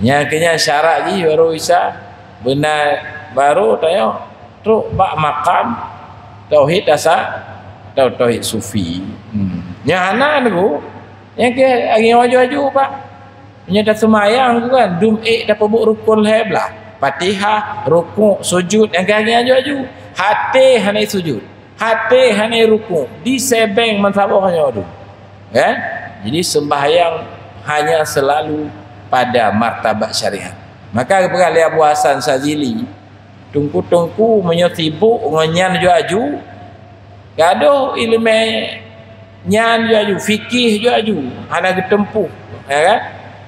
Yang kena syarat je baru bisa benar, baru tanya teruk bak makam tauhid asal atau tauhid sufi. Yang anak tu yang ke hari waju-waju pak punya dah semayang tu kan dum dapat buat rukun heblah Fatihah, rukuk, sujud yang ke hari waju-waju hati hanai sujud, hati hanai rukuk di sebeng mensabahnya tu kan. Jadi sembahyang hanya selalu pada martabat syariat. Maka perkali Abu Hasan Sazili tungku-tungku menyetibuk ngenyan ju-aju gaduh ilmu nyan ju-aju fikih ju-aju hana getempuh ya kan.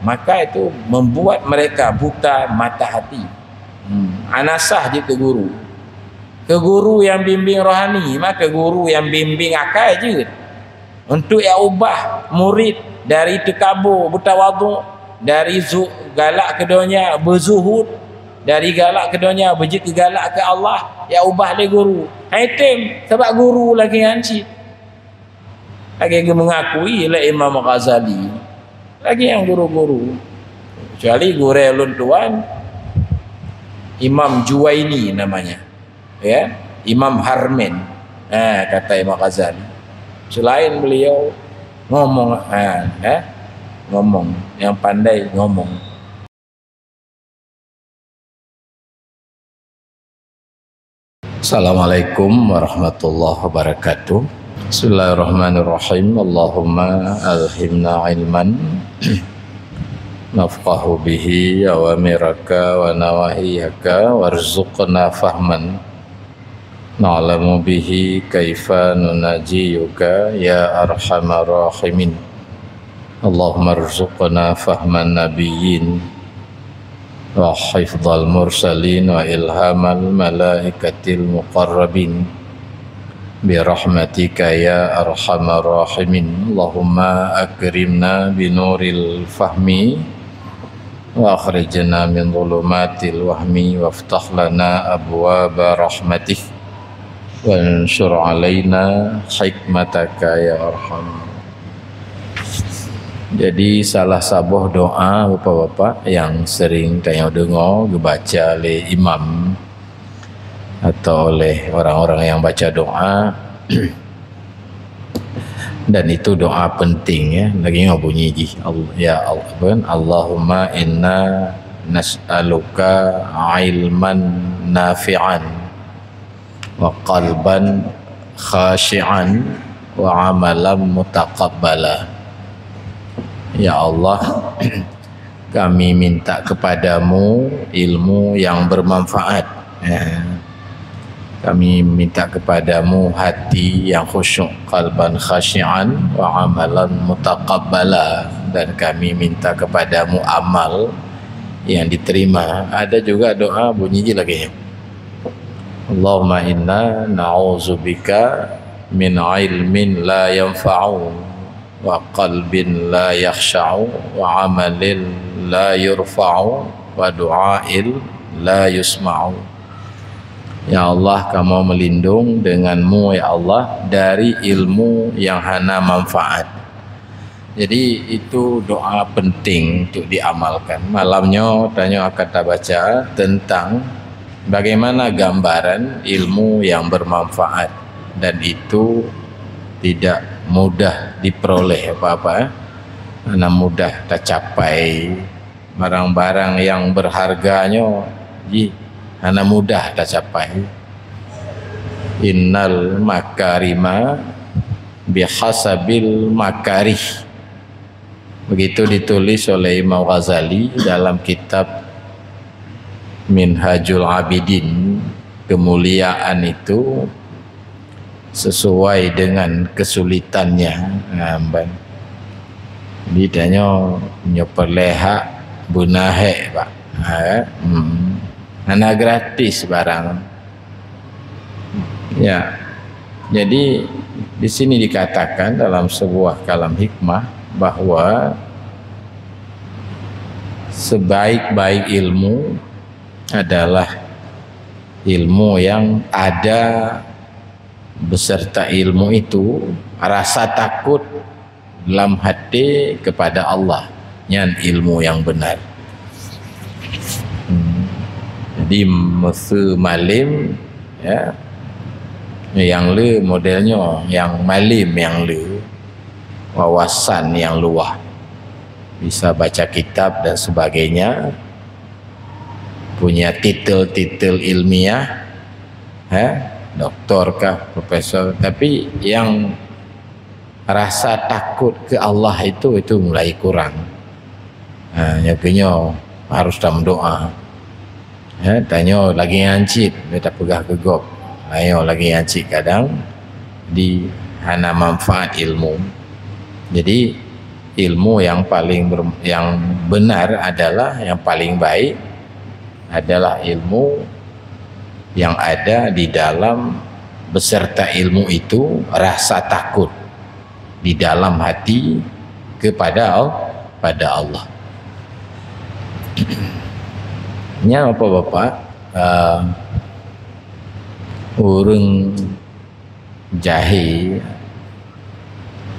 Maka itu membuat mereka buta mata hati. Anasah je ke guru yang bimbing rohani, maka guru yang bimbing akal je untuk yang ubah murid dari tekabur bertawaduk, dari galak ke dunia berzuhud, dari galak ke dunia berjik galak ke Allah, ya ubah le guru. Haitim sebab guru lagi hancit. Lagi mengakui lah Imam Ghazali. Lagi yang guru-guru. Kecuali guru ulun tuan Imam Juwaini namanya. Ya, Imam Harmin. Kata Imam Ghazali. Selain beliau ngomong ngomong yang pandai ngomong. Assalamualaikum warahmatullahi wabarakatuh. Bismillahirrahmanirrahim. Allahumma alhimna ilman nafqahu bihi awamiraka wa nawahiyaka warzuqna fahman na'lamu bihi kaifa nunajiyuka ya arhamar rahimin. Allahumma rzuqna fahman nabiyyin wa hifdzal mursalin wa ilhamal malaikatil muqarrabin bi rahmatika ya arhamar rahimin. Allahumma akrimna binuril fahmi wa akhrijna min dhulumatil wahmi waftah lana abwaaba rahmatik wa ansur alaina hikmataka ya arhamar. Jadi salah sabuh doa bapak-bapak yang sering tanya dengar dibaca oleh imam atau oleh orang-orang yang baca doa dan itu doa penting ya. Lagi ngau bunyi ji ya Allah, Allahumma inna nas'aluka ilman nafi'an wa qalban khashi'an wa amalan mutaqabbala. Ya Allah, kami minta kepadamu ilmu yang bermanfaat. Kami minta kepadamu hati yang khusyuk, qalban khasyi'an wa amalan mutaqabbala, dan kami minta kepadamu amal yang diterima. Ada juga doa bunyi lagi. Allahumma inna na'udzubika min ilmin la yanfa'u wa qalbin la yakhsha'u wa amalin la yurfa'u wa du'ail la yusma'u. Ya Allah, kamu melindung denganmu ya Allah dari ilmu yang hana manfaat. Jadi itu doa penting untuk diamalkan. Malamnya tanya akan kita baca tentang bagaimana gambaran ilmu yang bermanfaat, dan itu tidak mudah diperoleh apa-apa, karena mudah tercapai. Barang-barang yang berharganya karena mudah tercapai. Innal makarima bihasabil makarih, begitu ditulis oleh Imam Ghazali dalam kitab Minhajul Abidin. Kemuliaan itu sesuai dengan kesulitannya. Jadi tanya nyoperleha bunahe pak, karena gratis barang. Ya, jadi di sini dikatakan dalam sebuah kalam hikmah bahwa sebaik-baik ilmu adalah ilmu yang ada beserta ilmu itu rasa takut dalam hati kepada Allah, yang ilmu yang benar. jadi masa malim ya, yang le modelnya yang malim, yang le wawasan yang luas, bisa baca kitab dan sebagainya, punya titel-titel ilmiah, doktor kah, profesor, tapi yang rasa takut ke Allah itu mulai kurang. Yang punya harus dalam doa. Tanya lagi ngancit, dia tak pegah ke gop. Ayo lagi ngancit kadang di hana manfaat ilmu. Jadi ilmu yang yang benar adalah, yang paling baik adalah ilmu yang ada di dalam beserta ilmu itu rasa takut di dalam hati kepada Allah. Nya apa bapak orang jahil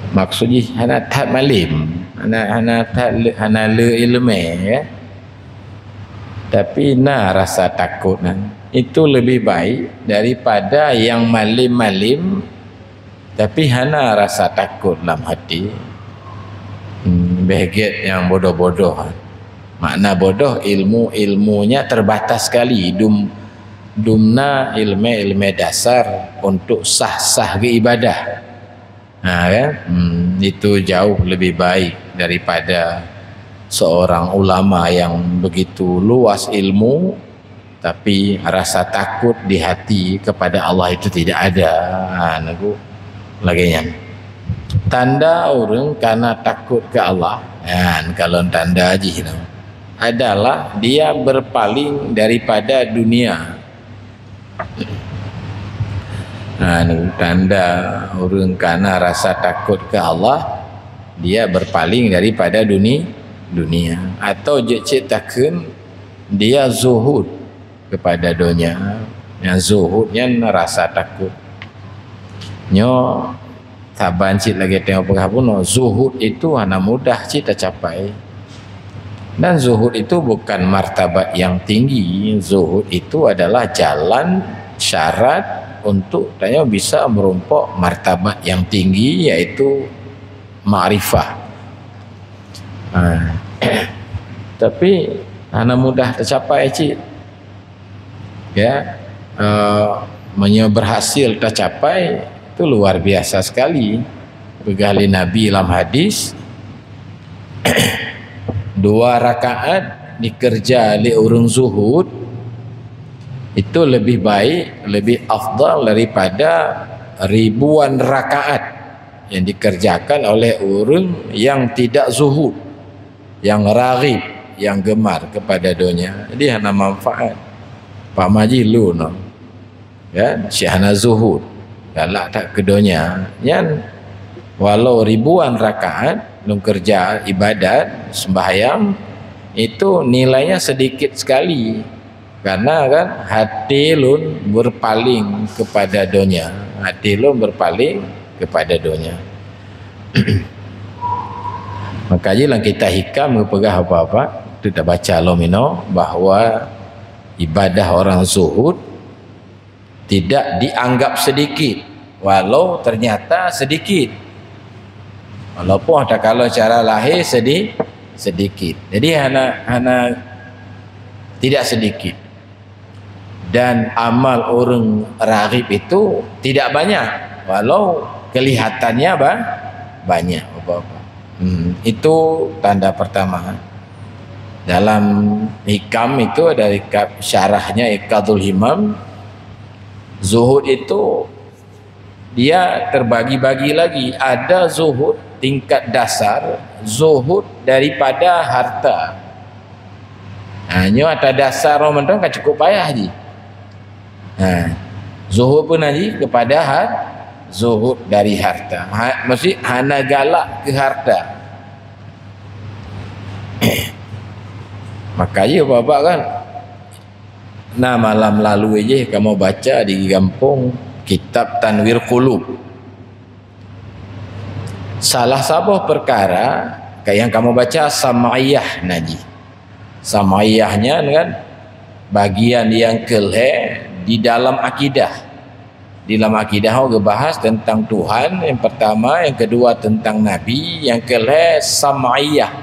maksudnya hana tak malim, hana le ilmu ya, tapi rasa takut itu lebih baik daripada yang malim-malim tapi hana rasa takut dalam hati. Bahagian yang bodoh-bodoh, makna bodoh ilmunya terbatas sekali, dumna ilmu dasar untuk sah-sah ke ibadah. Itu jauh lebih baik daripada seorang ulama yang begitu luas ilmu tapi rasa takut di hati kepada Allah itu tidak ada. Laginya tanda orang karena takut ke Allah, kalau tanda haji adalah dia berpaling daripada dunia. Tanda orang karena rasa takut ke Allah, dia berpaling daripada dunia, atau ciptakan dia zuhud kepada dunia. Yang zuhudnya rasa takut. Nyo saban cik lagi tengok pegah pun, zuhud itu hanya mudah cik tercapai. Dan zuhud itu bukan martabat yang tinggi. Zuhud itu adalah jalan syarat untuk tanya bisa merumpok martabat yang tinggi, yaitu ma'rifah. Tapi hanya mudah tercapai cik. Ya, berhasil tercapai itu luar biasa sekali. Begali Nabi dalam hadis 2 rakaat dikerja oleh orang zuhud itu lebih baik, lebih afdal daripada ribuan rakaat yang dikerjakan oleh orang yang tidak zuhud, yang raghib, yang gemar kepada dunia. Jadi hanya manfaat. Pak Maji lu ya, syahna zuhud galak tak ke dunia. Yang walau ribuan rakaat lu kerja ibadat sembahyang itu nilainya sedikit sekali, karena kan hati lu berpaling kepada dunia, hati lu berpaling kepada dunia. Makanya kita hikam mempegah apa-apa kita baca lomino bahwa ibadah orang zuhud tidak dianggap sedikit, walau ternyata sedikit, walaupun ada kalau cara lahir sedikit. Jadi hana tidak sedikit. Dan amal orang raghib itu tidak banyak, walau kelihatannya banyak. Itu tanda pertama. Dalam hikam itu ada syarahnya Iqadul Himam, zuhud itu dia terbagi-bagi lagi. Ada zuhud tingkat dasar, zuhud daripada harta. Hanya ada dasar Ramadan kan cukup payah je. Zuhud pun haji kepada zuhud dari harta. Mesti hana galak ke harta. Makanya bapak kan malam lalu aja kamu baca di kampung kitab Tanwir Qulub, salah satu perkara kayak yang kamu baca Samaiyah naji. Samaiyahnya kan bagian yang kelih di dalam akidah. Di dalam akidah orang bahas tentang Tuhan yang pertama, yang kedua tentang Nabi, yang kelih sam'iyah,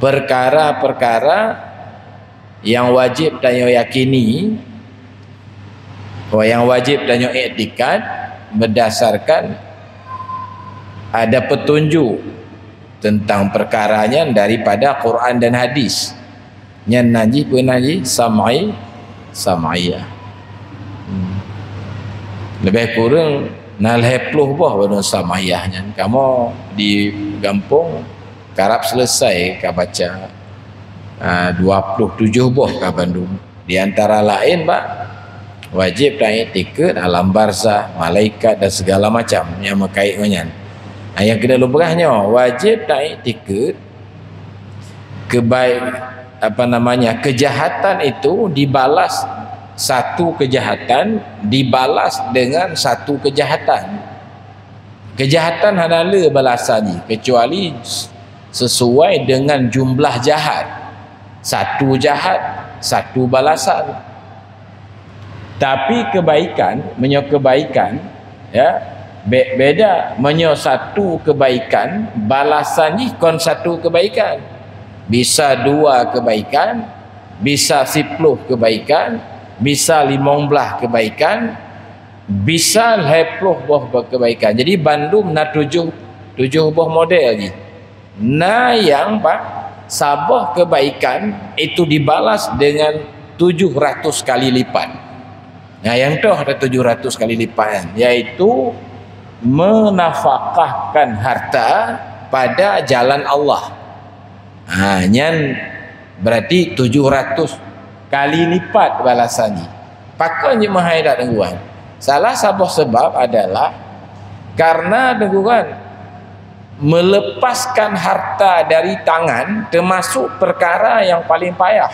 perkara-perkara yang wajib dan yang yakini, yang wajib dan yang iktikad berdasarkan ada petunjuk tentang perkaranya daripada Quran dan hadis. Yang najis pun najis sam'iyah. Lebih kurang 90 buah pada sam'iyahnya. Kamu di kampung karap selesai kau baca 27 buah ke Bandung. Di antara lain pak, wajib dan iktikad alam barzah, malaikat dan segala macam yang berkait dengan. Yang kena lubrahnya wajib dan iktikad kejahatan itu dibalas, satu kejahatan dibalas dengan satu kejahatan. Kejahatan adalah balasan kecuali sesuai dengan jumlah jahat. Satu jahat, satu balasan. Tapi kebaikan, ya, beda. Satu kebaikan, balasan ni kon satu kebaikan. Bisa 2 kebaikan, bisa 10 kebaikan, bisa 15 kebaikan, bisa 20 buah kebaikan. Jadi Bandung na 7 buah model ni. Nah yang pak sabah kebaikan itu dibalas dengan 700 kali lipat. Nah yang tu ada 700 kali lipat, yaitu menafkahkan harta pada jalan Allah. Yang berarti 700 kali lipat balasan ni. Pakanya mahairat tengguan. Salah satu sebab adalah karena tengguan melepaskan harta dari tangan termasuk perkara yang paling payah.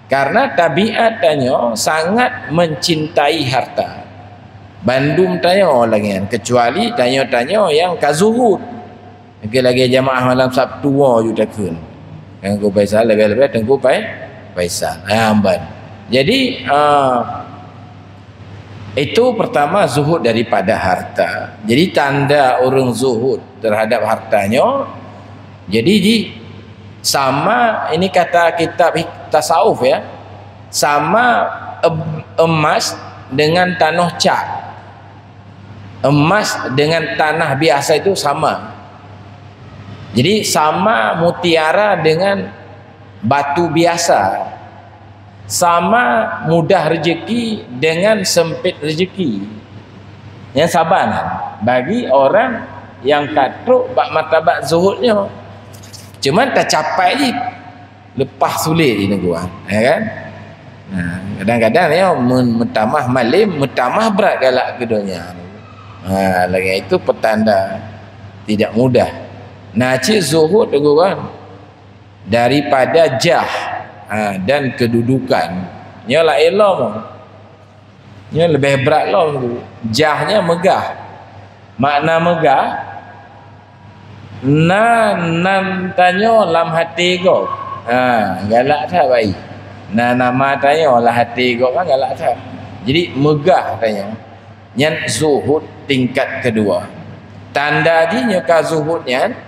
Karena tabiatnya sangat mencintai harta. Bandung tanya lagi kan, kecuali tanya-tanya yang kazuhud. Lagi jamaah malam Sabtu juga takun. Tengku Faisal lebih-lebih tengku Faisal. Jadi itu pertama zuhud daripada harta. Jadi tanda orang zuhud terhadap hartanya. Jadi sama, ini kata kitab tasawuf ya, sama emas dengan tanah cat. Emas dengan tanah biasa itu sama. Jadi sama mutiara dengan batu biasa, sama mudah rezeki dengan sempit rezeki. Yang sabar bagi orang yang katruk bak martabat zuhudnya, cuman tak capai je, lepas sulit di negara, ya kan? Nah, kadang-kadang ya mentamah malim, mentamah berat galak ke dunia. Lagi itu petanda tidak mudah. Nah, cik zuhud kan daripada jah dan kedudukan. Nya lah elok. Nya lebih berat lah. Jahnya megah. Makna megah nan tanya lam hati kau. Galak tak baik. Nama tanya lah hati kau kan galak tak. Jadi megah tanya. Yang zuhud tingkat kedua. Tanda dia ka zuhudnya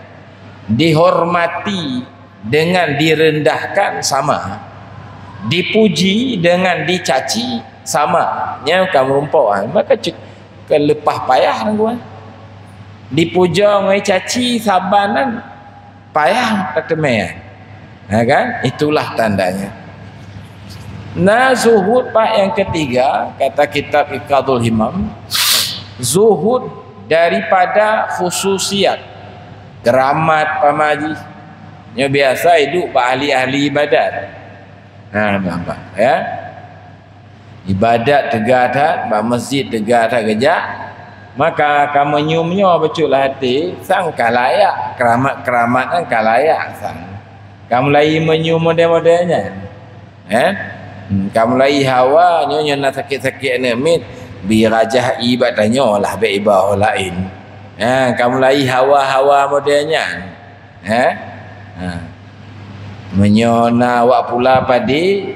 dihormati dengan direndahkan sama, dipuji dengan dicaci sama. Yang kamu rumpauan maka kelepah payah gua. Dipuja ngai caci sabanan payah tetemean. Kan? Itulah tandanya. Nah, zuhud pak yang ketiga kata kitab Iqadul Himam, zuhud daripada khususiat. Keramat pamaji yang biasa hidup pak ahli-ahli ibadat. Nampak ya? Ibadat tegak tak, pak masjid tegak tak kejak, maka kamu nyumnya betul hati, sang kalayak keramat kan kalayak sang. Kamu lagi menyium model-modelnya, kamu lagi hawa nyonya nak sakit-sakit nemit, birajah ibadahnya lah beibadah lain. Kamu lagi hawa-hawa modelnya, menyona awak pula padi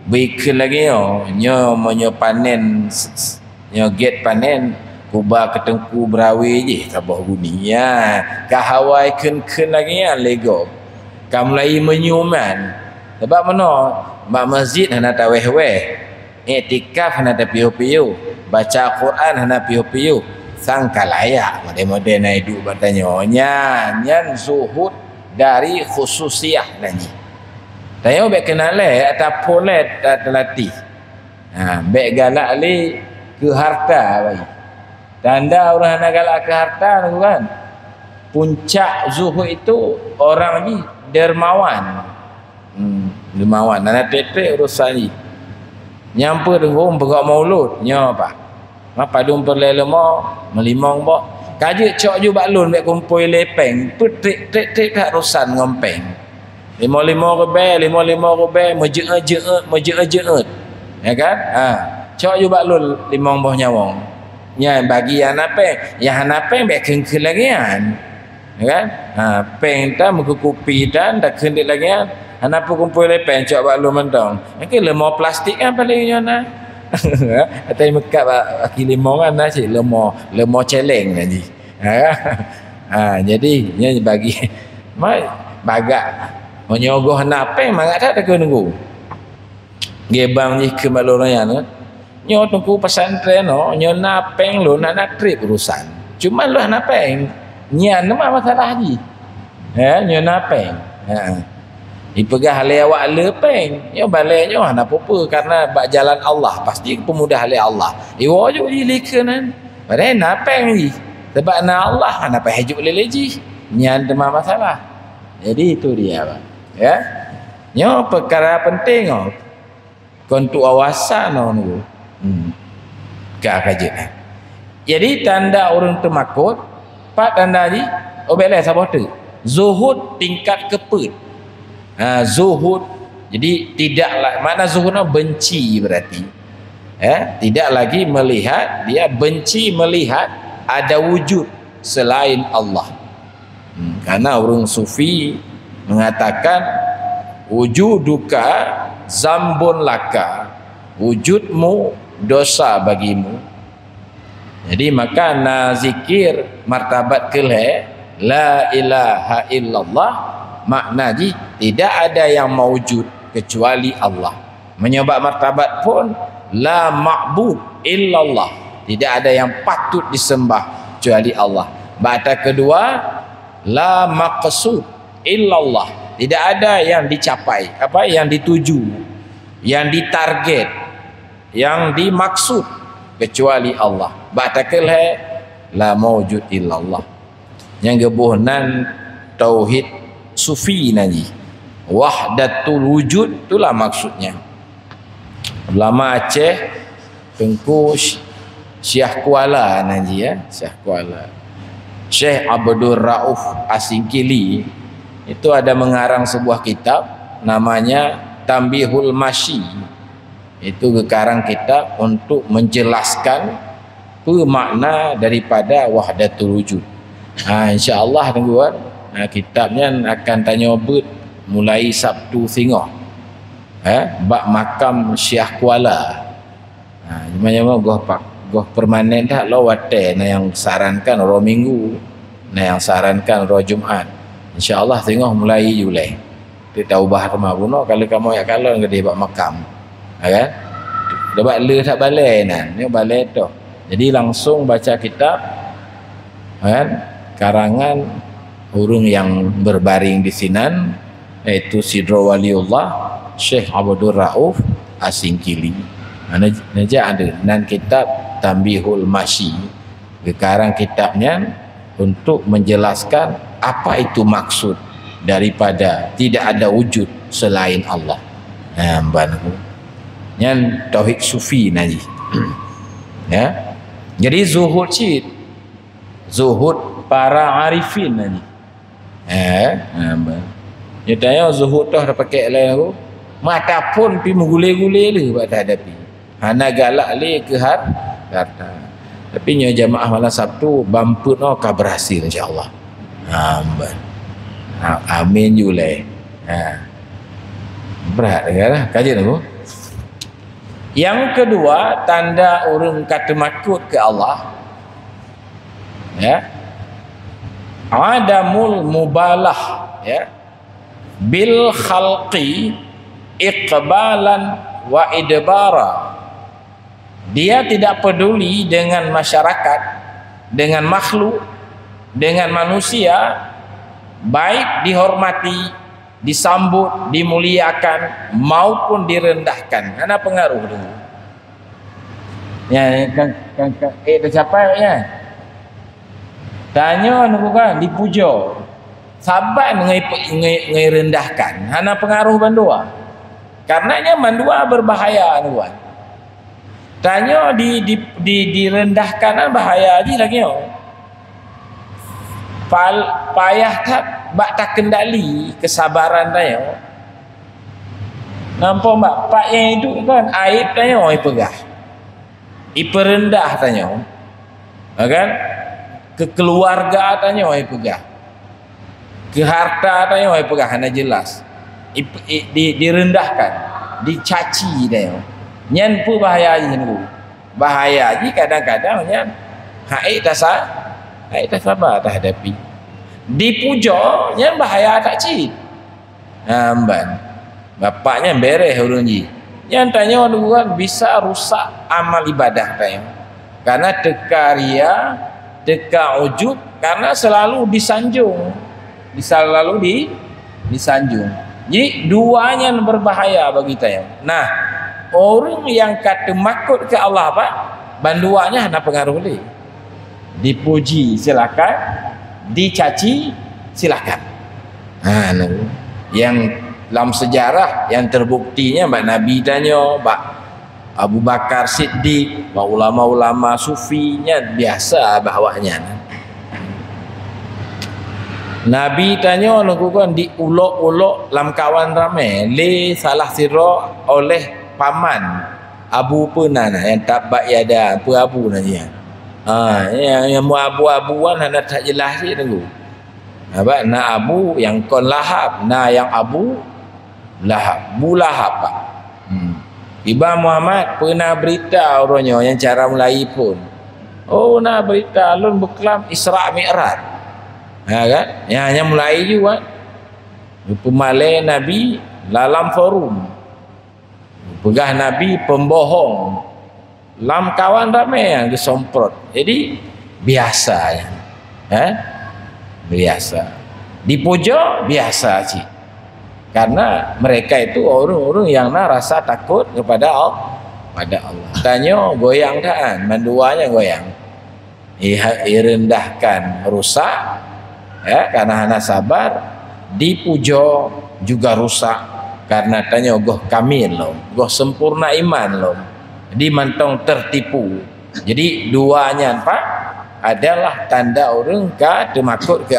Baik lagi nyo monyo panen nyo get panen kuba ketengku berawi je tabah guni ya kahawai ken lagi ya lego kamulai menyuman sebab mana mak masjid hana taweh-weh iktikaf hana piu-piu baca Quran hana piu-piu sangka layak model-model na hidup batanya nyan zuhud dari khususiah nani tayo bek kenal ataupun tak terlatih. Bek galak li ke harta bagi. Tanda orang nak galak ke harta tu kan. Puncak zuhud itu orang ni dermawan. Dermawan. Nana tetek urusan ni. Nyampa tengok bergerak maulud. Nya apa? Apa dum perlelemo melimong bok. Kajik cok ju baklun bek kumpul lepeng. Putrik kat urusan ngompeng. Lima rebe mejeut ya kan cok juga lul limong boh nyawong nya bagi yang napeng bek kengkel lagi kan ya kan peng ta mengkupi dan dak kendik lagi kan hanapu kumpul lepeng cok bak lul mentong ke lemah plastik kan paling nyona atai mekap aki limong kan nasi lemah celeng tadi jadi nya bagi mai bagak menyogoh napeng mangak tak ada nunggu gebang ni ke maloranya nyo tunggu pesantren nyo napeng lo nak trip urusan cuma lo napeng nyan nama masalah haji nyo napeng dipegah le awak lepeng nyo balik nyo nak apa karena bak jalan Allah pasti pemudah le Allah iwo jo dilikenan padahal napeng ni sebab na Allah nak hajuk leleji nyan tema masalah jadi itu dia Pak. Ya, nyo perkara penting kontu awasan nu. Kajian. Jadi tanda orang temakut, pak tanda ni, obelai siapa tu? Zuhud tingkat keput. Zuhud. Jadi tidaklah mana zuhudnya benci berarti. Tidak lagi melihat, dia benci melihat ada wujud selain Allah. Karena orang sufi mengatakan wujuduka zambun laka, wujudmu dosa bagimu. Jadi maka zikir martabat kelih la ilaha illallah maknanya tidak ada yang mawujud kecuali Allah. Menyebab martabat pun la ma'bud illallah, tidak ada yang patut disembah kecuali Allah. Bata kedua la maqsud illallah, tidak ada yang dicapai, apa yang dituju, yang ditarget, yang dimaksud kecuali Allah. Batakal la mawjud illallah. Yang gebuhnan tauhid sufi nanti wahdatul wujud, itulah maksudnya. Ulama Aceh Tengku Syekh Kuala nanti Syekh Kuala Syekh Abdul Rauf Asingkili itu ada mengarang sebuah kitab namanya Tambihul Masyi. Itu gekarang kitab untuk menjelaskan makna daripada wahdatul wujud. Insya-Allah tuan, kitabnya akan tanya bet mulai Sabtu Singoh. Bak makam Syekh Kuala. Cuma goh permanen dah lo wate na yang sarankan ro Minggu, na yang sarankan ro Jumaat. InsyaAllah tengok mulai Julai kita ubah rumah bunuh kalau kamu ya kalau ngedi bak makam kan dapat le tak balai ni balai tu jadi langsung baca kitab kan karangan orang yang berbaring di sinan iaitu Sidro Waliullah Syekh Abdul Rauf Asingkili naja ada dan kitab Tambihul Masyi gekarang kitabnya untuk menjelaskan apa itu maksud daripada tidak ada wujud selain Allah. Yang tauhid sufi nanti. Ya. Jadi zuhud cid. Zuhud para arifin nanti. Dia tanya zuhud tu ada pakai lain aku. Mata pun pi menggule-gule le buat hadapi. Hana galak le ke harta. Tapi nya jamaah malam Sabtu bampu ka berhasil insya-Allah. Amin Julai. Berat kan kajian aku. Yang kedua, tanda orang kata makut ke Allah, ya, adamul mubalah, ya, bil khalqi iqbalan wa idbara. Dia tidak peduli dengan masyarakat, dengan makhluk, dengan manusia, baik dihormati, disambut, dimuliakan maupun direndahkan. Ada pengaruh tu. Ya, kan siapa ya? Tanya nak kan dipuja. Sabar ngai rendahkan. Hana pengaruh bandua. Karenanya bandua berbahaya tu kan. Tanya direndahkan bahaya lagi oh. Payah tak bak tak kendali kesabaran tanya. Nampak mbak pak yang itu kan aib tanya oi pegah. Ipa rendah tanya. Kan? Ke keluarga tanya oi pegah. Ke harta tanya oi pegah hana jelas. Direndahkan, dicaci tanya. Nyan pu bahaya je ni. Bahaya je kadang-kadang nyan haid tak sabar tak hadapi. Dipuja yang bahaya tak cik. Amban. Bapaknya beres urun ji. Yang tanya orang bisa rusak amal ibadah tanya. Karena teka ria, teka ujub, karena selalu disanjung. Disanjung. Jadi duanya berbahaya bagi tanya. Nah, orang yang kata makut ke Allah apa? Banduanya ada pengaruh dia. Dipuji silakan, dicaci silakan. Yang dalam sejarah yang terbuktinya Mbak Nabi tanya, Mbak Abu Bakar Siddiq, Mbak ulama-ulama sufinya biasa bahawanya. Nabi tanya lakukan diulok-ulok dalam kawan ramai, le salah sira oleh paman Abu Punan yang tak bak yada apa abu nanya. Yang abu-abuan hendak tak jelas ni tunggu. Apa nak abu yang kon lahab, na yang abu lahab, bu lahab pak. Tiba Muhammad pernah berita orangnya yang cara mulai pun. Oh nak berita lun berkelam Isra Mi'raj. Kan? Yang mulai juga. Pemalai Nabi dalam forum. Pegah Nabi pembohong. Lam kawan ramai yang disomprot. Jadi biasa ya. Biasa. Dipuja biasa cik. Karena mereka itu orang-orang yang rasa takut kepada Allah. Tanya goyang kan, manduanya goyang. Irendahkan rusak ya, karena hana sabar. Dipuja juga rusak karena tanya goh kamil loh, goh sempurna iman loh. Di mantong tertipu. Jadi duanya pak adalah tanda orang ka makut ke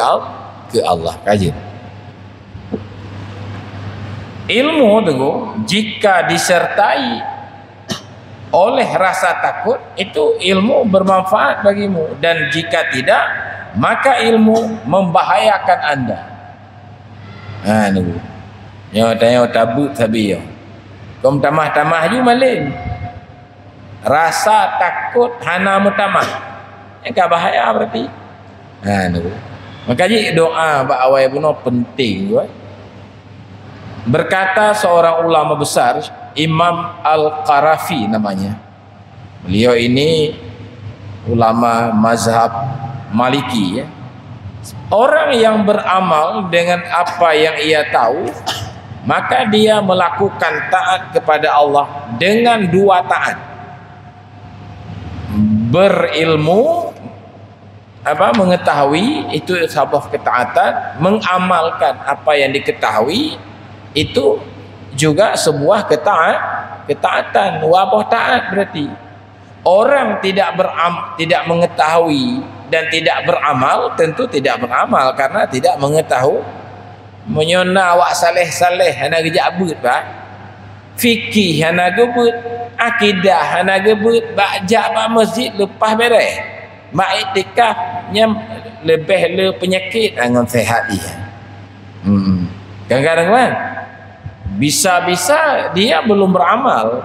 Allah kajian. Ilmu tunggu jika disertai oleh rasa takut itu ilmu bermanfaat bagimu, dan jika tidak maka ilmu membahayakan anda. Nunggu. Yo tanya tabut sabi yo. Kom tamah-tamah ju malin. Rasa takut hana mutamah. Enggak bahaya berarti. Nunggu. Makanya doa bak awal puno penting juga. Berkata seorang ulama besar, Imam Al-Qarafi namanya. Beliau ini ulama mazhab Maliki ya. Orang yang beramal dengan apa yang ia tahu, maka dia melakukan taat kepada Allah dengan dua taat. Berilmu mengetahui itu sebuah ketaatan, mengamalkan apa yang diketahui itu juga sebuah ketaatan. Wabah taat berarti orang tidak mengetahui dan tidak beramal, tentu tidak beramal karena tidak mengetahui. Menyona awak saleh-saleh hana gejabut pak, fikih hana gebut, akidah hana gebut, bak masjid lepas beres, mak iktikafnya lebih le penyakit dengan sehat dia. Kadang-kadang kan bisa-bisa dia belum beramal,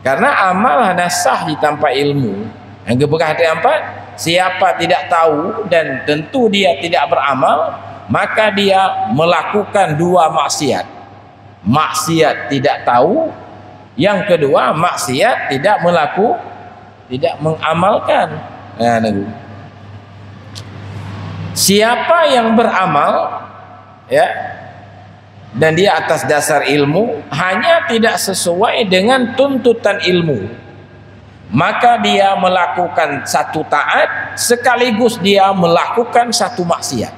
Karena amal hanya sah di tanpa ilmu. Yang keberhatian empat, siapa tidak tahu dan tentu dia tidak beramal, maka dia melakukan dua maksiat. Maksiat tidak tahu, yang kedua maksiat tidak mengamalkan. Siapa yang beramal ya dan dia atas dasar ilmu, hanya tidak sesuai dengan tuntutan ilmu, maka dia melakukan satu taat sekaligus dia melakukan satu maksiat.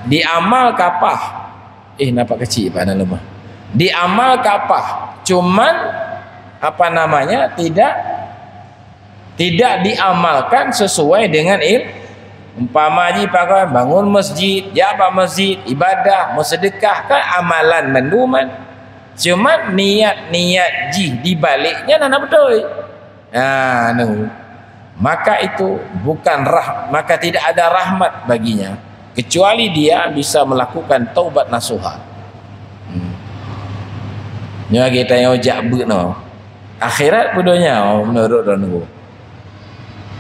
Diamal kapah nampak kecil pada lemah. Diamal kapah, cuman tidak diamalkan sesuai dengan ilmu. Umpama ji pakai bangun masjid, jabat masjid, ibadah, bersedekah kan amalan manduman. Cuma niat ji di baliknya nana betul. Maka itu bukan maka tidak ada rahmat baginya kecuali dia bisa melakukan taubat nasuha. Nya kita yang ojak no. Akhirat bodohnya menurut orang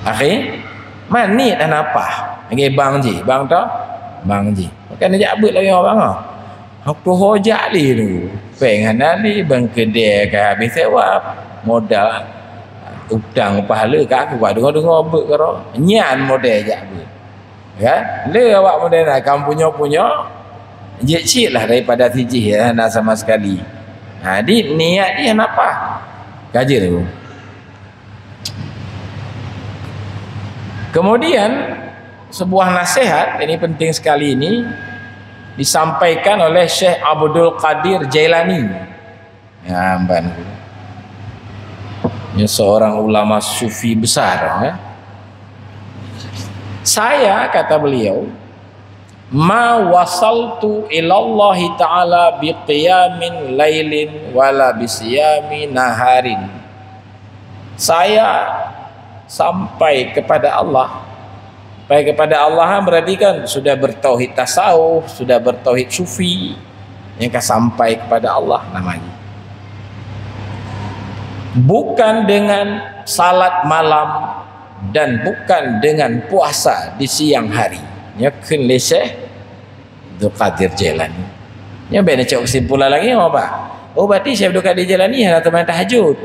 akhir mani dan apa? Lagi bang ji. Kan dia abut lagi orang aku hojak li tu. Pengen ali bang kedai ke habis sewa modal utang pahala kat aku dengar abut karo. Nyan model je abut. Ya, le awak model nak kamu punya je cik lah daripada tijih ya nak sama sekali. Di niat dia apa? Kaji tu. Kemudian sebuah nasihat ini penting sekali ini disampaikan oleh Syekh Abdul Qadir Jailani. Ya, amban. Ini seorang ulama sufi besar. Ya. Saya kata beliau, ma wasaltu ilallahi ta'ala biqiyamin lailin wala bisiyami naharin. Saya sampai kepada Allah. Sampai kepada Allah berarti kan sudah bertauhid tasawuf, sudah bertauhid sufi, yang sampai kepada Allah namanya. Bukan dengan salat malam dan bukan dengan puasa di siang hari. Ya kan Syekh Abdul Qadir Jailani. Ya benda cak kesimpulan lagi apa? Berarti Syekh Abdul Qadir Jailani hendak teman tahajud.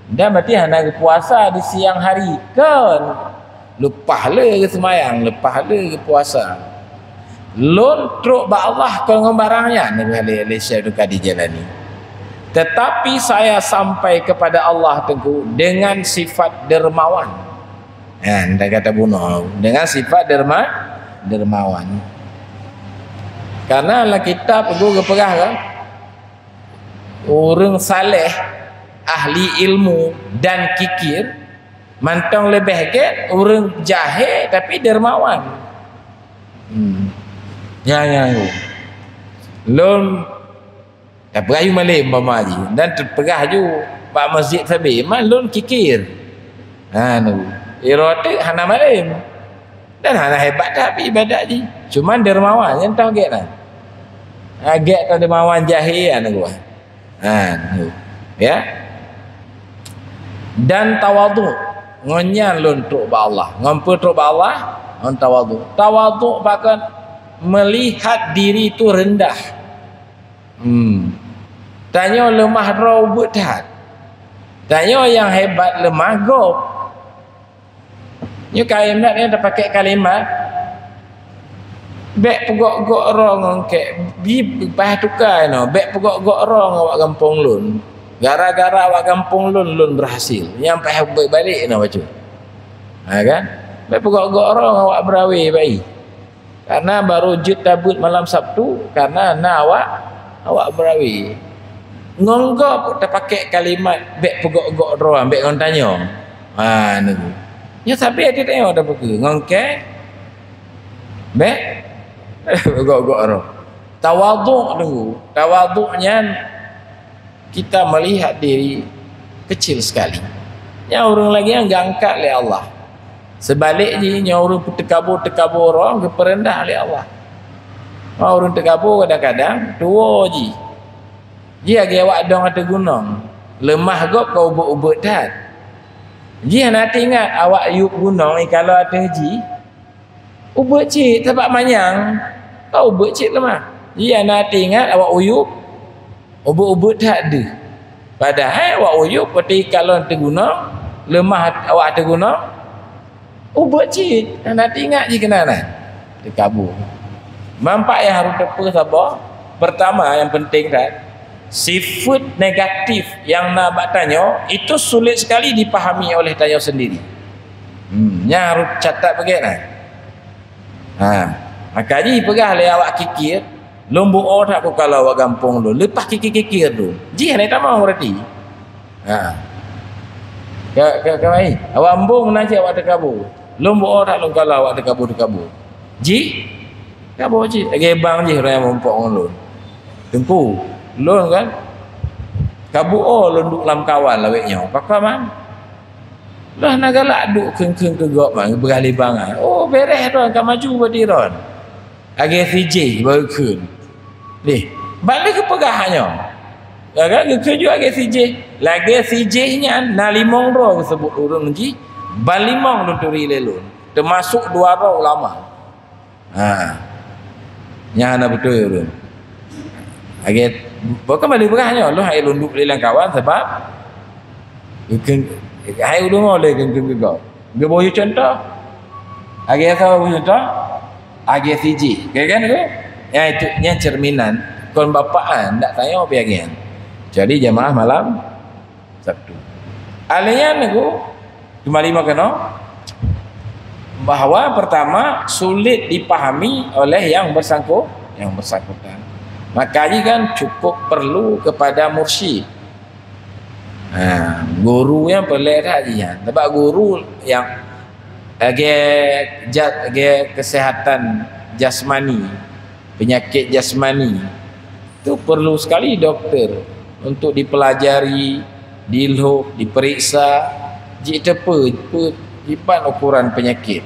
Dan berarti hendak puasa di siang hari kan. Lepas le ke semayang, lepas le ke puasa. Lon truk ba Allah kau dengan barangnya Nabi Syekh Abdul Qadir Jailani. Tetapi saya sampai kepada Allah Tengku dengan sifat dermawan. Anda kata bunuh dengan sifat dermawan. Karena lah kita perlu keperah kan, orang saleh, ahli ilmu dan kikir, mantang lebih ke orang jahil tapi dermawan. Ya. Lon tak berayu malim bamaji dan terperah ju pak masjid sabi man lon kikir. Iroti hana malim dan hana hebat tapi ibadat je. Cuman dermawan yang tahu get lah. Agak tahu dermawan jahil kan gua. Ya. Dan tawadhu ngonyan lon truk ba Allah. Ngompo truk ba Allah on tawadhu. Tawadhu bahkan melihat diri itu rendah. Tanya lemah robot dah. Tanya yang hebat lemah gob. Ni kalimat ni ada pakai kalimat bek pegok-gok rong ngke bi pas tukar no bek pegok-gok rong awak kampung lun. Gara-gara awak kampung lun berhasil. Yang pas balik no baca. Kan? Bek pegok-gok rong awak berawi baik. Karena baru jut tabut malam Sabtu karena awak berawi. Ngonggop tak pakai kalimat bek pegok-gok rong bek orang tanya. Ni. Ya tapi ada tengok dah pergi ngongke bek gok-gok roh. Tawaduk dulu. Tawaduknya kita melihat diri kecil sekali. Yang orang lagi yang angkat oleh Allah. Sebaliknya yang orang tekabur orang keperendah oleh Allah. Orang tekabur kadang-kadang tua je. Dia lagi awak dong ada gunung. lemah gop kau ubut-ubut dah. Ji nak ingat awak yuk gunung kalau ada haji ubut cik sebab manyang kau ubut cik lemah. Ji nak ingat awak uyup ubut-ubut tak ada. Padahal awak uyup ketika kalau ada gunung lemah awak ada gunung ubut cik. Nak ingat je kena nak terkabur. Mampak yang harus tepa sabar. Pertama yang penting kan, sifat negatif yang nak tanya itu sulit sekali dipahami oleh tanya sendiri. Yang harus catat bagaimana. Makanya pegah le awak kikir, lombok tak aku kalau awak gampang tu. Lepas kikir-kikir tu. Ji ni tak mau berarti. Kau awak ambung nanti awak terkabur. Lombok tak long kalau awak terkabur. Ji kabur ji. Lagi bang ji orang yang mempak ngulun. Tengku lon kan kabur lon duk dalam kawan laweknya pakar man lah nak galak duk keng-keng ke gok man berali bangai beres ron kan maju badiron agi CJ baru kun balik ke pegahannya agak keju agi CJ lagi CJ nya na limong ro sebut urang ji balimong luturi lelun termasuk 2 ro ulama nya ana betul urang agak bukan balik berahnya Allah hai lunduk dalam kawan sebab hai udung oleh kengkeng kau dia boleh contoh agak apa contoh agak CJ kan tu yang itu yang cerminan kon bapaan tak tanya apa bagian jadi jemaah malam Sabtu alanya aku kembali makano bahawa pertama sulit dipahami oleh yang bersangkutan. Makanya kan cukup perlu kepada mursyid. Guru yang pelik saja. Sebab guru yang kesehatan jasmani, penyakit jasmani itu perlu sekali doktor untuk dipelajari, diperiksa, jipan ukuran penyakit.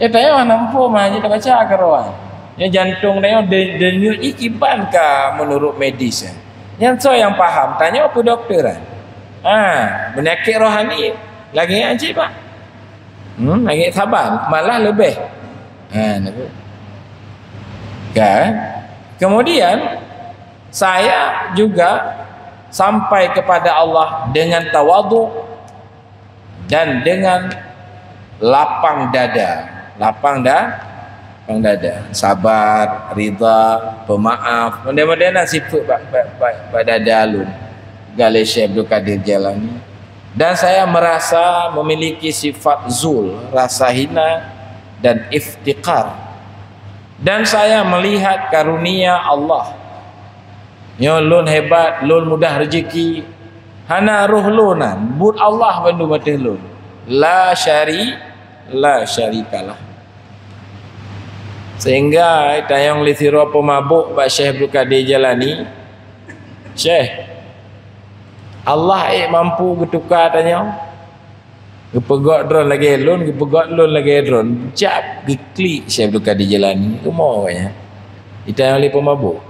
Ya tanya nampu mah kita baca akaran. Yang jantung dia denyut ikiban ka menurut medis. Yang so yang faham tanya apa doktor penyakit rohani lagi aja pak. Lagi sabar malah lebih. Kan? Kemudian saya juga sampai kepada Allah dengan tawadhu dan dengan lapang dada. Lapang dada, sabar, ridha, pemaaf, mudah-mudahan sifat pada dalun Galih Syekh Abdul Qadir Jalani. Dan saya merasa memiliki sifat zul, rasa hina dan iftiqar. Dan saya melihat karunia Allah. Yo lun hebat, lun mudah rezeki. Hana ruh lunan, bud Allah bandu mati lun. La syarikalah. Sehingga tayang lisiro pemabuk Pak Syekh Abdul Qadir Jalani, Syekh Allah mampu getukar tanya gepegot drone lagi lon cap geklik Syekh Abdul Qadir Jalani semua katanya ditayang oleh pemabuk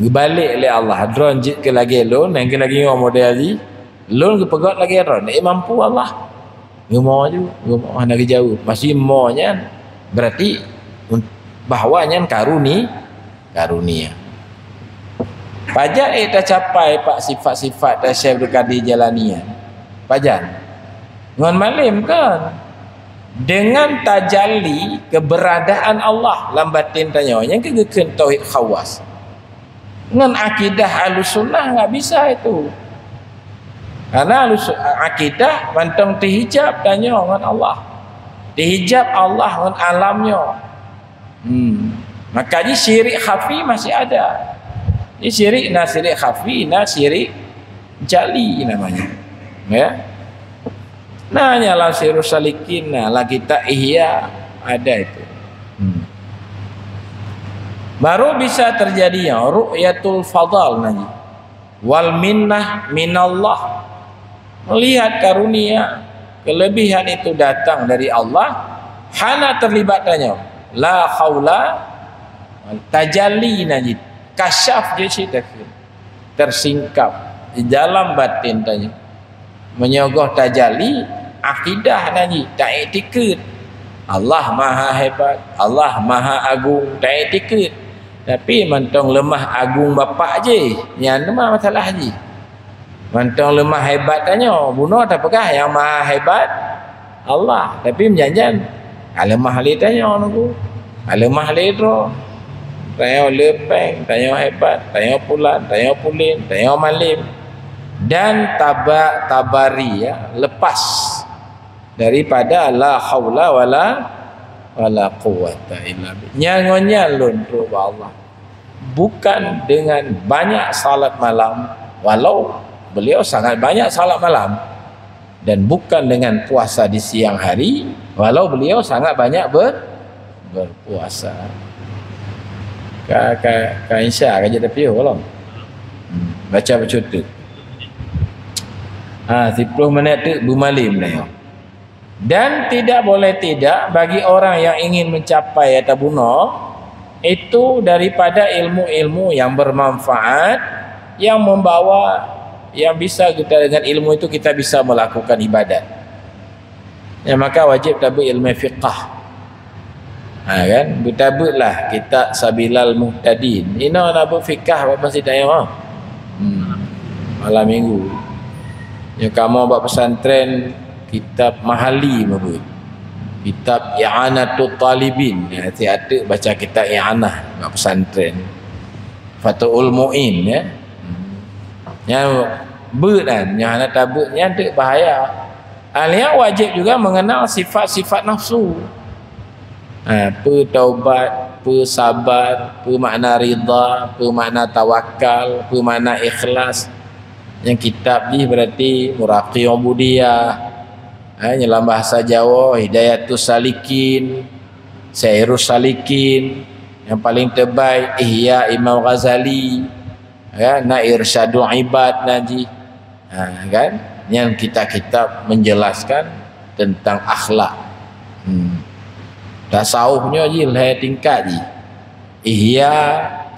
gebalik oleh Allah drone jit ke lagi lon yang ke lagi ngomong model ni lon gepegot lagi drone mampu Allah ngomong je ngomong nak jauh masih monya berarti bahawanya karunia. Pajak kita capai pak sifat-sifat Syekh Abdul Qadir Jalani. Pajak. Ngon malim kan. Dengan tajalli keberadaan Allah dalam batin tanya yang kegekeun tauhid khawas. Ngon akidah Ahlussunnah enggak bisa itu. Karena akidah pantang dihijab tanya ngon Allah. Dihijab Allah ngon alamnya. Makanya syirik khafi masih ada. Ini syirik khafi, syirik jali namanya. Ya. Nah, nyala sirus salikin, lah kita ihya ada itu. Baru bisa terjadinya ru'yatul fadal nanti. Wal minnah minallah. Melihat karunia, kelebihan itu datang dari Allah, hana terlibat tanya. La khawla tajalli najid kasyaf je cerita tersingkap di dalam batin tanya menyogoh tajalli akidah tanya tak iktikad Allah maha hebat, Allah maha agung, tak iktikad. Tapi mentong lemah agung bapak je, yang nama masalah je. Mentong lemah hebat tanya, bunuh tak apakah yang maha hebat? Allah. Tapi menjanjan, lemah li tanya nunggu. Lemah li dro. Tanya lepeng, tanya hebat, tanya pulan, tanya pulin, tanya malim. Dan tabari ya, lepas daripada la haula wala quwwata illa billah. Nyangonya lun Allah. Bukan dengan banyak salat malam, walau beliau sangat banyak salat malam, dan bukan dengan puasa di siang hari, walau beliau sangat banyak berpuasa. Ka insya kerja tapi belum. Baca bercuti. 10 minit tu bumalim dah. Dan tidak boleh tidak bagi orang yang ingin mencapai atau bunuh itu daripada ilmu-ilmu yang bermanfaat, yang membawa, yang bisa kita dengan ilmu itu kita bisa melakukan ibadat. Ya, maka wajib tabut ilmu fiqh. Kan bertabutlah kita Sabilal Muhtadin. Ini nak buat fiqh apa masih tak ya? Malam minggu. Ya kamu buat pesantren kitab mahali mabut. Kitab I'anatul Talibin. Ya, hati-hati baca kitab I'anah buat pesantren. Fathul Mu'in ya. Yang berdan, yang nak tabutnya tak bahaya. Alia wajib juga mengenal sifat-sifat nafsu. Taubat, sabar, makna rida, makna tawakal, makna ikhlas. Yang kitab ni berarti Muraqi Ubudiyah. Dalam bahasa Jawa Hidayatus Salikin, Sairus Salikin. Yang paling terbaik Ihya Imam Ghazali, na Irsyadul Ibad Naji. Kan? Yang kitab-kitab menjelaskan tentang akhlak. Tasawufnya je lah tingkat je. Ihya,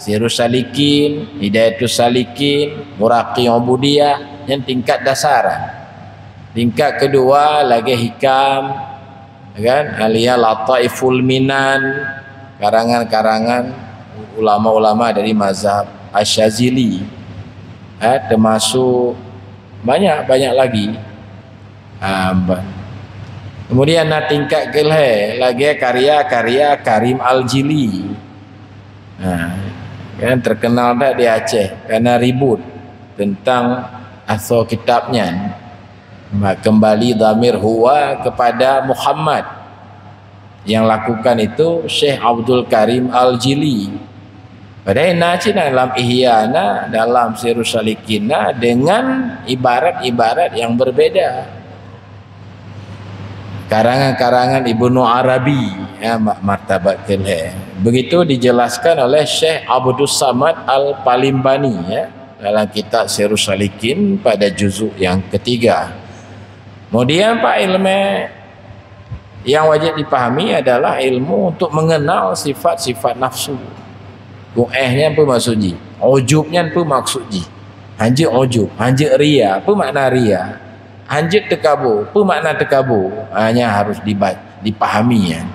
Sirus Salikin, Hidayatus Salikin, Muraqi Ubudiyah, yang tingkat dasaran. Tingkat kedua lagi hikam, kan? Alia Lataiful Minan, karangan-karangan ulama-ulama dari mazhab Asyazili. Termasuk banyak lagi. Kemudian nak tingkat kelih lagi karya-karya Karim Al-Jili. Kan terkenal tak di Aceh kerana ribut tentang asal kitabnya. Kembali dhamir huwa kepada Muhammad. Yang lakukan itu Syekh Abdul Karim Al-Jili. Padahal nacina dalam Ihyana, dalam Sirus Salikina dengan ibarat-ibarat yang berbeda. Karangan-karangan Ibnu Arabi, martabat kelih. Begitu dijelaskan oleh Syekh Abdul Samad Al-Palimbani dalam kitab Sirus Salikin pada juzuk yang ketiga. Kemudian Pak, ilmu yang wajib dipahami adalah ilmu untuk mengenal sifat-sifat nafsu. Gu'ehnya apa maksudnya? Ujubnya apa maksudnya? Hanjir ujub, hanjir ria, apa makna ria? Hanjir tekabur, apa makna tekabur? Hanya harus dipahami ya.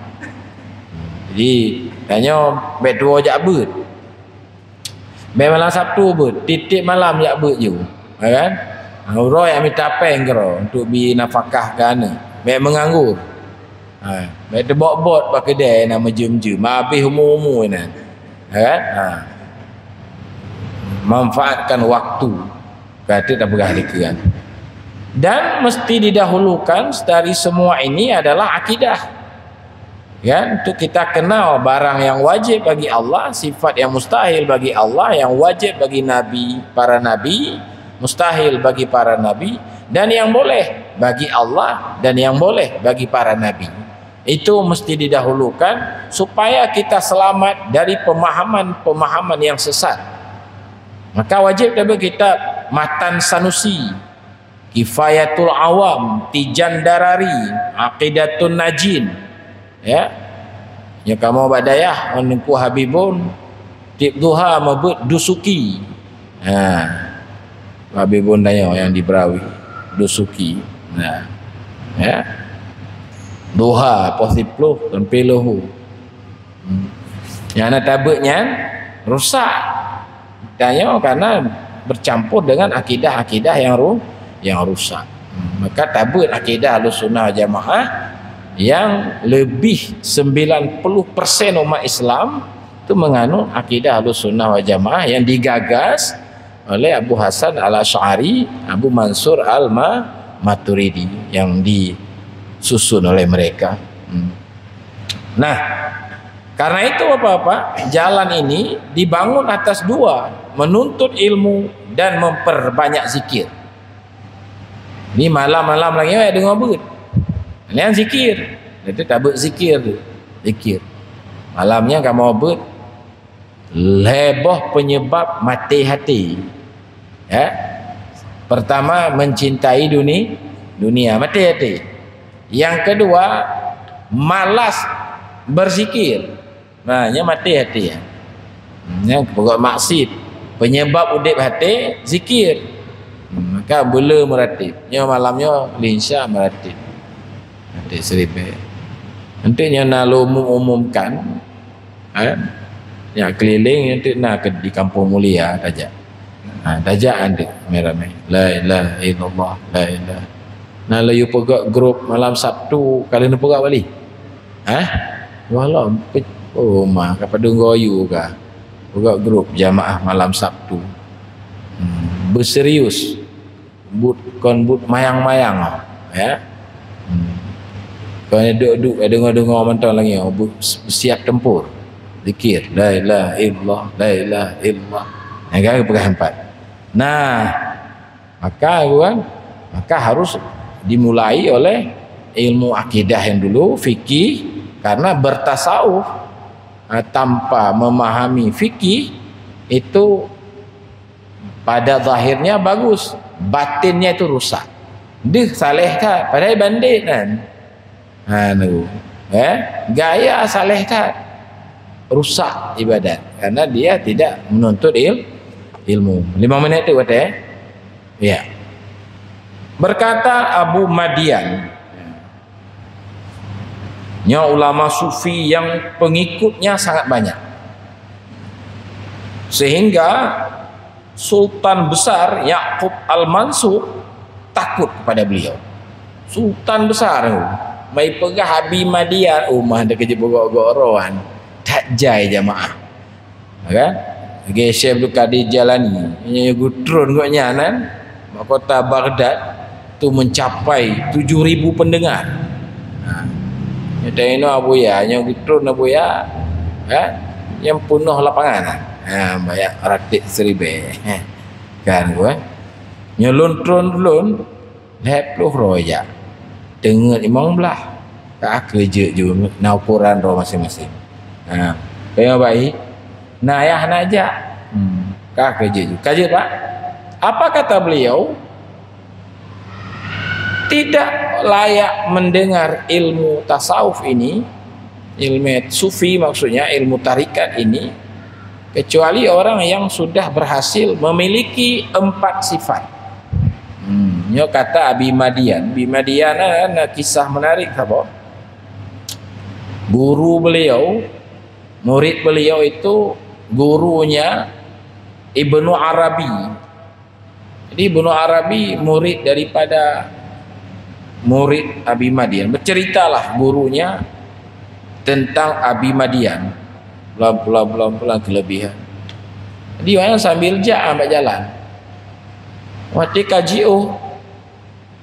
Jadi tanya bet dua jak ber. Bet malam Sabtu ber, titik malam jak ber je. Kan? Roy ambil tapeng kero untuk bi nafkah kana. Bet menganggur. Bet bot-bot pakai kedai nama jem-jem, habis umur-umur ni. Kan? Manfaatkan waktu. Kata tak berhadikan. Dan mesti didahulukan dari semua ini adalah akidah. Ya, untuk kita kenal barang yang wajib bagi Allah, sifat yang mustahil bagi Allah, yang wajib bagi nabi, para nabi, mustahil bagi para nabi, dan yang boleh bagi Allah dan yang boleh bagi para nabi. Itu mesti didahulukan supaya kita selamat dari pemahaman-pemahaman yang sesat. Maka wajib bagi kitab Matan Sanusi, Kifayatul Awam, Tijan Darari, Aqidatun Najin. Ya. Ya kamu badayah menungku Habibun, Tib Duha mabut Dusuki. Babi bondanya yang di Berawi, Dusuki. Nah, ya. Duha posipluh dan peluhu. Yang nak tabutnya rusak. Tanya karena bercampur dengan akidah-akidah yang rusak. Maka tabut akidah Ahlussunnah wal Jamaah yang lebih 90% umat Islam itu menganut akidah Ahlussunnah wal Jamaah yang digagas oleh Abu Hasan Al-Asy'ari, Abu Mansur Al-Maturidi yang disusun oleh mereka. Nah, karena itu apa-apa, jalan ini dibangun atas dua, menuntut ilmu dan memperbanyak zikir. Ni malam-malam lagi dengar beut. Ini yang zikir. Itu tabut zikir tu. Zikir. Malamnya kamu beut. Leboh penyebab mati hati. Ya. Pertama mencintai dunia, mati hati. Yang kedua malas berzikir. Nah, nya mati hati ya. Yang pokok maksud penyebab udip hati zikir. Maka bela meratib. Nya malamnya linsya meratib. Nanti seribe. Nanti nya nak umumkan yang keliling nanti nak di kampung mulia tajak. Tajak nanti merah-merah. La ilaha illallah, la ilaha. Nah layu pegak grup malam Sabtu kali ni pegak balik. Walau mah kepada ngoyu kah. Pegak grup jamaah malam Sabtu. Berserius. But mayang-mayang ya. Kau duduk dengar-dengar mentang lagi siap tempur. Zikir la ilaha illallah, la ilaha illallah. Negara pegang empat. Nah, maka harus dimulai oleh ilmu akidah yang dulu, fikih, karena bertasawuf tanpa memahami fikih itu pada zahirnya bagus, batinnya itu rusak. Dia saleh kan, padahal bandit kan. Gaya saleh kan, rusak ibadat karena dia tidak menuntut ilmu. 5 minit tu kata ya. Berkata Abu Madian, nya ulama sufi yang pengikutnya sangat banyak, sehingga Sultan besar Yaqub Al-Mansur takut kepada beliau. Sultan besar tu mai pegah Abi Madian, rumah dia kerja bogor-goroan, tak jai jamaah. Kan? Syekh Abdul Qadir Jalani, nya gutron goknya nan, kota Baghdad tu mencapai 7.000 pendengar. Ini Abu Ya, yang gutron Abu Ya, yang penuh lapangan. Banyak ratik seribe. Kan gua. Nyelon-tron lepluh roya. Dengar imam belah. Tak kerja je na ukuran ro masing-masing. Kaya baik. Nah ayah nak ajak. Kah kerja je. Kerja Pak. Apa kata beliau? Tidak layak mendengar ilmu tasawuf ini, ilmu sufi maksudnya, ilmu tarikat ini, kecuali orang yang sudah berhasil memiliki 4 sifat. Nyo kata Abi Madian. Abi Madian ada kisah menarik apa? Guru beliau, murid beliau itu gurunya Ibnu Arabi. Jadi Ibnu Arabi murid daripada murid Abi Madian. Berceritalah gurunya tentang Abi Madian. Pelan-pelan kelebihan. Jadi orang sambil ambil jalan. Waktu kaji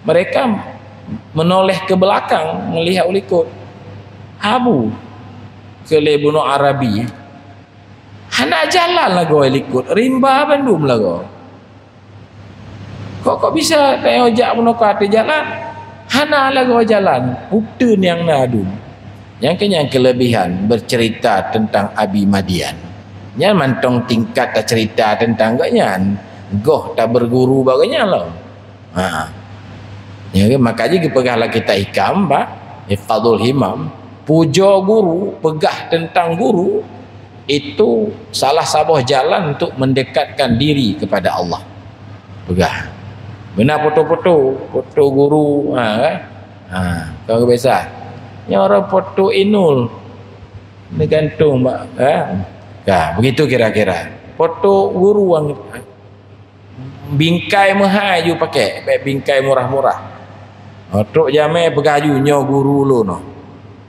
mereka menoleh ke belakang melihat ulikut. Abu ke Ibnu Arabi. Hana jalan lah kau ulikut. Rimba Bandung lah kau. Kok bisa tanya ojak menokar di jalan? Hana lah kau jalan. Utun yang nadu. Yang kelebihan bercerita tentang Abi Madian. Yang mantong tingkat tak cerita tentang gaknya. Goh tak berguru bagainya loh. Ya, makanya pegahlah kita hikam Pak. Ifadul Himam. Puja guru, pegah tentang guru. Itu salah satu jalan untuk mendekatkan diri kepada Allah. pegah. Benar foto guru, kau biasa. Yang orang foto Inul, dia gantung, begitu kira-kira. Foto guru yang bingkai mahal you pakai, bingkai murah-murah. Tok jamai pegahjunya guru lu no.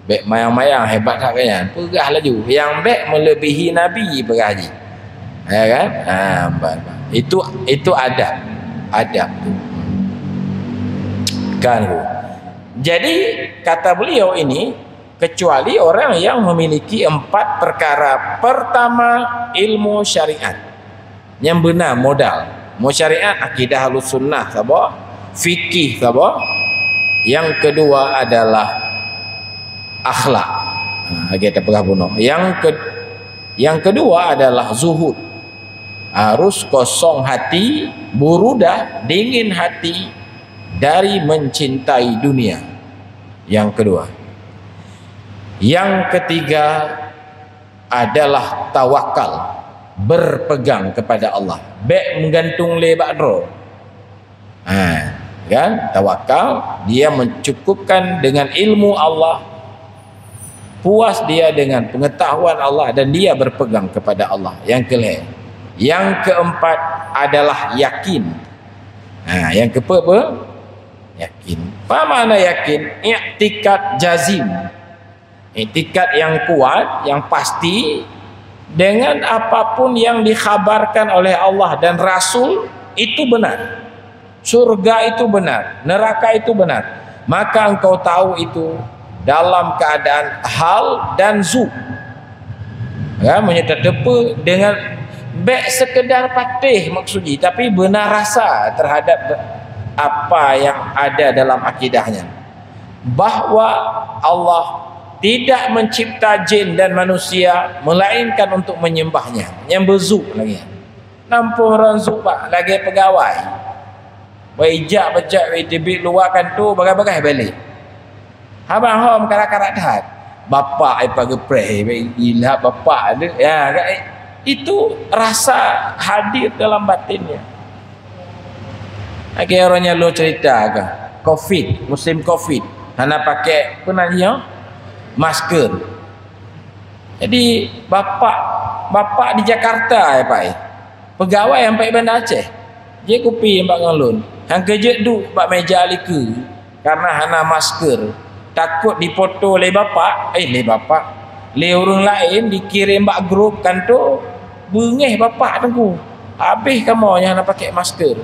Bek mayang-mayang hebat tak kan? Pegah laju. Yang bek melebihi Nabi pegahji. Ya kan? Itu adab tu. Kan. Jadi kata beliau ini, kecuali orang yang memiliki 4 perkara. Pertama, ilmu syariat yang benar, modal. Mau syariat, akidah Ahlus Sunnah sabar, fikih sabar. Yang kedua adalah akhlak. Kita pegah bunuh. Yang kedua adalah zuhud. Harus kosong hati, burudah, dingin hati dari mencintai dunia. Yang kedua. Yang ketiga adalah tawakal, berpegang kepada Allah. Bek menggantung lebak dro. Kan? Tawakal, dia mencukupkan dengan ilmu Allah, puas dia dengan pengetahuan Allah, dan dia berpegang kepada Allah. Yang keempat adalah yakin. Yang keempat yakin. Apa makna yakin? I'tikad jazim. I'tikad yang kuat, yang pasti dengan apapun yang dikhabarkan oleh Allah dan Rasul itu benar. Surga itu benar, neraka itu benar. Maka engkau tahu itu dalam keadaan hal dan zu. Menyerta depa dengan bek sekedar patih maksudnya, tapi benar rasa terhadap apa yang ada dalam akidahnya. Bahwa Allah tidak mencipta jin dan manusia melainkan untuk menyembahnya. Yang berzuk lagi. Nampung orang zuk lagi pegawai. Wajak bejak debit luarkan tu bagai-bagai balik. Abang hom karak-karak dah. Bapak pagi pray gila bapak ada. Ya, itu rasa hadir dalam batinnya. Lagi orangnya lo cerita ke Covid, musim Covid. Hana pakai penanya masker. Jadi bapak di Jakarta Pak. Pegawai yang Pak Bandar Aceh. Dia kopi Pak Ngalun. Hang kerja duk bak meja lika karena hana masker. Takut dipoto oleh bapak, le orang lain dikirim bak grup kan tu bengih bapak tengku. Habis kamu yang nak pakai masker.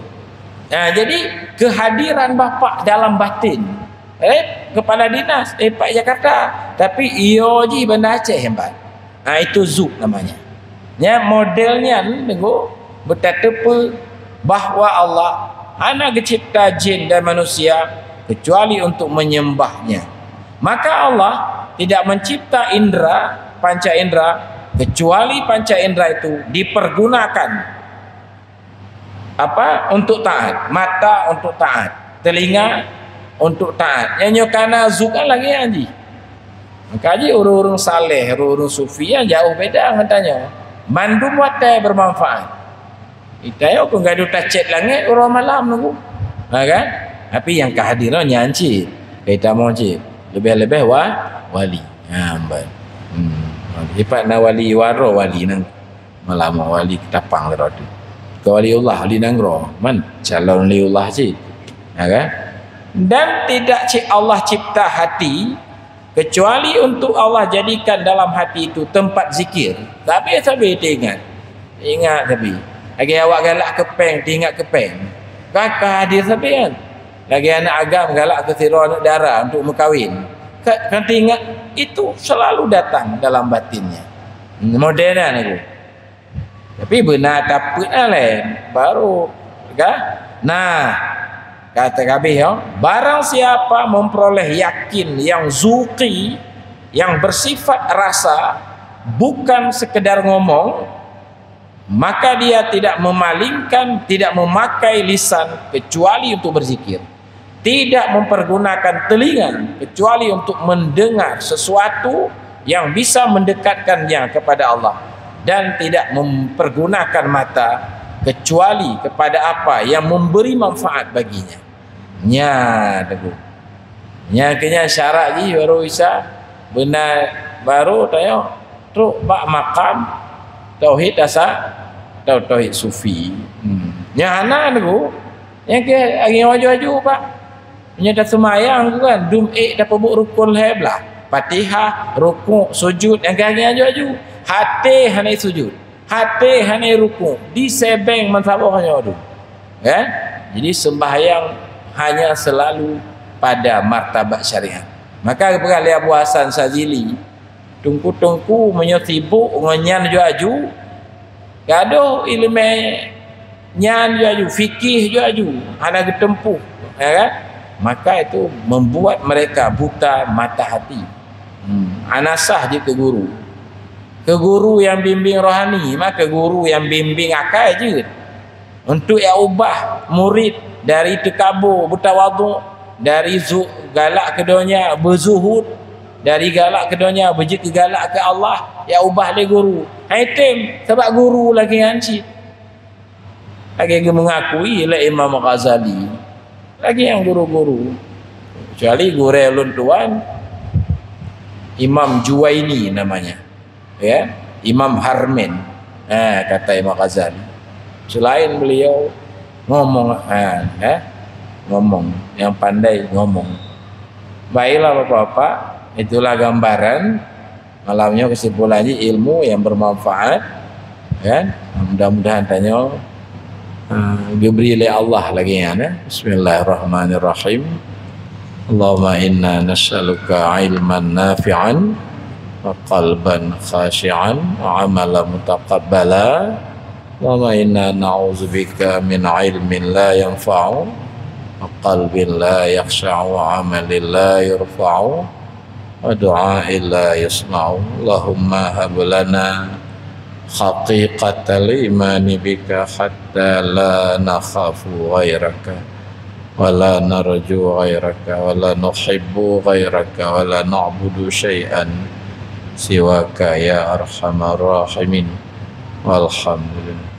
Jadi kehadiran bapak dalam batin. Kepala dinas Pak Jakarta, tapi iyo ji Bandar Aceh hebat. Itu zuk namanya. Modelnya tengok bertata bahwa Allah hanya mencipta jin dan manusia kecuali untuk menyembahnya. Maka Allah tidak mencipta indera, panca indera, kecuali panca indera itu dipergunakan untuk taat. Mata untuk taat, telinga untuk taat. Yang nyokana zukan lagi haji. Maka haji orang-orang saleh, orang-orang sufi yang jauh beda katanya. Mandum watai bermanfaat. Kita pun gaduh tacet langit orang malam nunggu. Kan? Tapi yang kehadirannya ancik. Kita mau cik. Lebih-lebih wali. Hebat na wali waro wali nang malam wali ketapang teradu. Ke waliullah wali nangro. Man calon waliullah cik. Kan? Dan tidak Allah cipta hati kecuali untuk Allah jadikan dalam hati itu tempat zikir. Tapi sampai ingat tapi. Lagi awak galak kepeng, tinggal kepeng. Kakak hadir sampai kan. Lagi anak agam galak ke sirah anak darah untuk berkahwin. Kan tinggal itu selalu datang dalam batinnya. Modernan aku. Tapi benar tak lain baru kan? Kata kabeh barang siapa memperoleh yakin yang zuqi, yang bersifat rasa, bukan sekedar ngomong, maka dia tidak memalingkan, tidak memakai lisan kecuali untuk berzikir, tidak mempergunakan telinga kecuali untuk mendengar sesuatu yang bisa mendekatkannya kepada Allah, dan tidak mempergunakan mata kecuali kepada apa yang memberi manfaat baginya. Nya teguh. Nya kena syarat ji baru bisa benar baru tanya teruk bak makam tauhid dasar atau tauhid sufi. Nya ana teguh. Yang ke hari waju-waju pak. Nya dah semayang tu kan dum dapat buat rukun heblah. Fatihah, rukuk, sujud yang ke hari waju-waju. Hati hanai sujud. Hati hanai rukuk. Di sebeng mansabahnya tu. Kan? Jadi sembahyang hanya selalu pada martabat syariat. Maka perkali Abu Hasan Sazili tungku-tungku menyesibuk ngenyan ju-aju. Gaduh ilmu nyan ju-aju, fikih ju-aju, hana ketempuh, ya kan? Maka itu membuat mereka buta mata hati. Anasah je ke guru. Ke guru yang bimbing rohani, maka guru yang bimbing akal je. Untuk yang ubah murid dari tekabur, bertawaduk, dari galak ke dunia, berzuhud, dari galak ke dunia, berjik ke galak ke Allah, yang ubah dia guru. Haitim, sebab guru lagi hancit. Lagi yang mengakui ialah Imam Ghazali. Lagi yang guru-guru. Kecuali guru ulun tuan, Imam Juwaini namanya. Ya, Imam Harmen, kata Imam Ghazali. Selain beliau ngomong, ngomong, yang pandai ngomong. Baiklah bapak-bapak, itulah gambaran malamnya kesimpulannya ilmu yang bermanfaat, kan? Mudah-mudahan tanya diberi oleh Allah lagi ya. Bismillahirrahmanirrahim. Allahumma inna nas'aluka ilman nafi'an wa qalban khashi'an wa amalan mutaqabbala. Allahumma inna na'udzubika min ilmin la yanfa'u wa qalbin la yakhsha'u wa amalin la yurfa'u wa du'a'in la yasma'u. Allahumma hab lana haqiqatal imani bika hatta la nakhafu ghairaka wa la narju ghairaka wa la nuhibbu ghairaka wa la na'budu syai'an siwaka ya arhamar rahimin. Walhamdulillah.